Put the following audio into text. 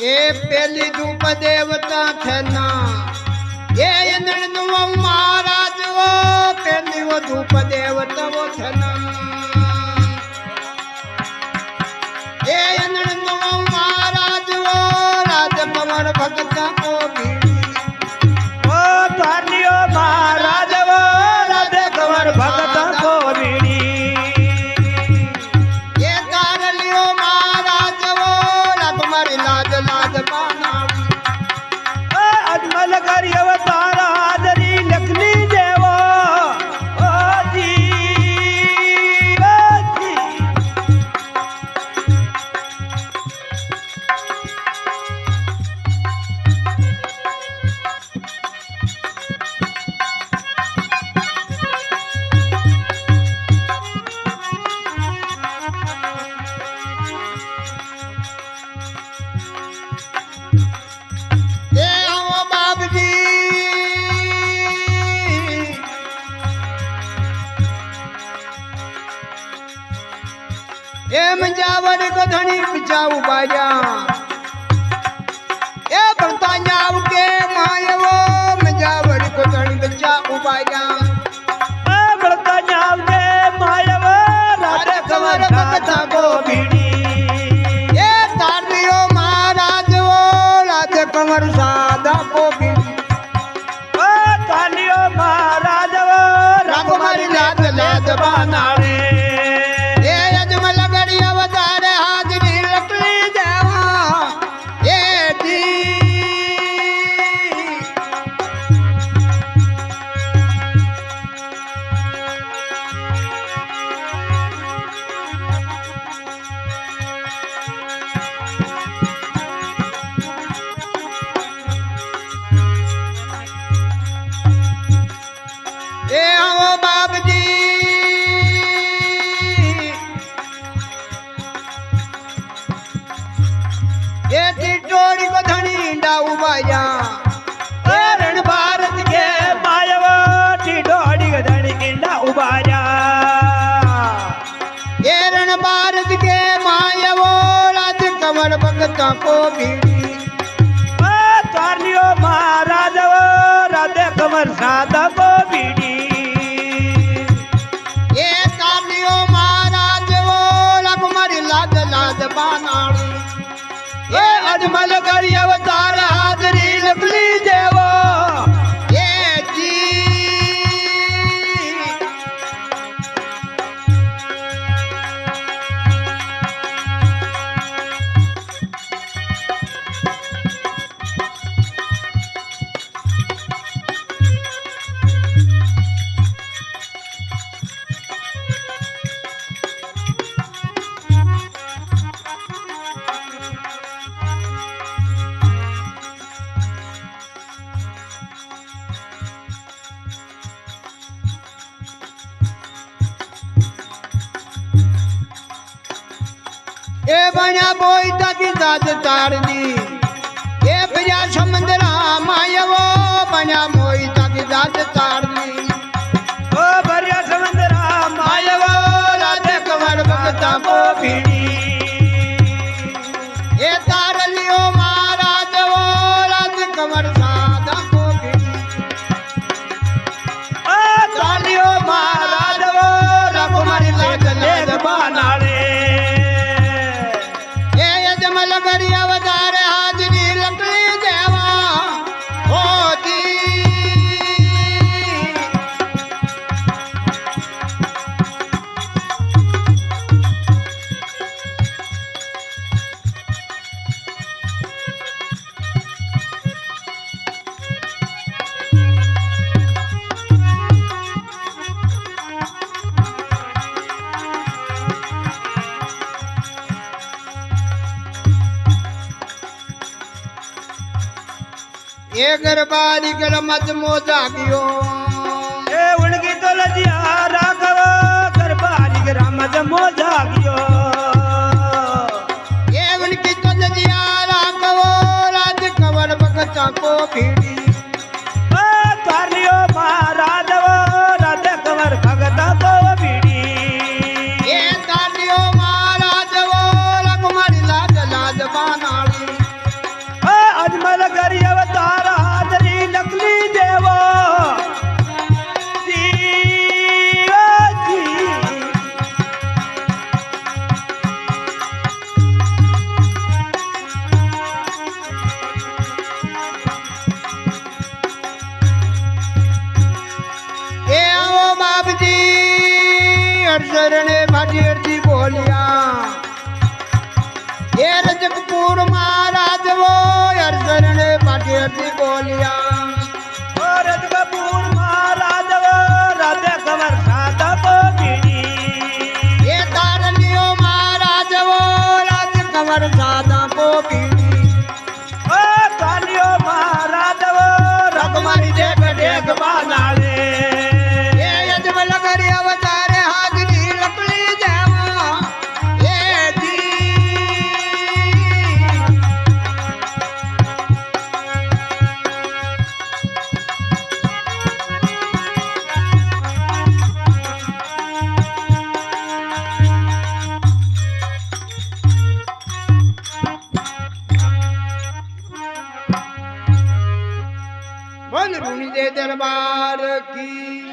એ પેલી ધૂપ દેવતા થેના એ નણનો મહારાજ વો પેલી વો ધૂપ દેવતા વો થેના એ નણનો મહારાજ વો રાજ કમર ભગત કો ભીડી ઓ દ્વારલીઓ મહારાજ વો રાજ કમર ભગત કો ભીડી એ તારલીઓ મહારાજ વો રાજ લાજ લાજ પાનાવી અજમલ કરી અવતાર હાજરી લખની દેવો ઓ જી એમ જાવડ ગધણી બચાવ બાજા એ ભણતા જાવ કે માયવો મજાવડ ગધણી બચાવ બાજા બળતા જાવ દે માયવ રાધે કમર ભગત કો ભીડી એ તારલીઓ મહારાજ વો રાજ કમર સાદા કો ભીડી ઓ તાલીઓ મહારાજ વો રાકુમારી લાજ લાજ બાનાળે એ અજમલ ગડી અવતાર હાજરી લખલી દેવા એ જી એ આવો બાપજી એ ટીટોડી ગધણી ડાઉ બાયા રણ ભારત કે માયવ ટીડોડી ગધણી કિંડા ઉબાર્યા એ રણ ભારત કે માયવો રાજ કમર ભગત કો ભીડી ઓ તારલીઓ મહારાજ વો રાધે કમર સાદા કો ભીડી એ તારલીઓ મહારાજ વો રાકુમારી લાજ લાજ બાનાળી એ અજમલ કરી અવતાર હાજરી લખલી દેવો એ જી એ બન્યા બોઈ તાકી દાદ તારની એ ભર્યા સમંદરા માયવો બન્યા મોઈ તાકી દાદ તારની ઓ ભર્યા સમંદરા માયવ રાધે કમર ભગત કો ભીડી એ તારલીઓ મહારાજ વો રાજ કમર સાદા કો ભીડી ઓ તાલીઓ મહારાજ વો રાકુમારી લાજ લાજ બાનાળે એ અજમલ ગરી અવતાર હાજરી લખલી દેવા હોતી એ ગરબારી ગરમત મોજા ગયો એ ઉણગી તો લજિયા રાઘવ ગરબારી ગ્રામજ મોજા ગયો એ ઉનકી તો જિયા રાખવો રાજ કવર ભગત કો ભીડી ઓ તારલીઓ મહારાજ વો રાધે કમર ભગત કો ભીડી એ તારલીઓ મહારાજ વો રાકુમારી લાજ લાજ બાનાળી અરસરણે ભાટીરથી બોલ્યા એ રજકપુર મહારાજ વો અરસરણે ભાટીરથી બોલ્યા ઓ રજકપુર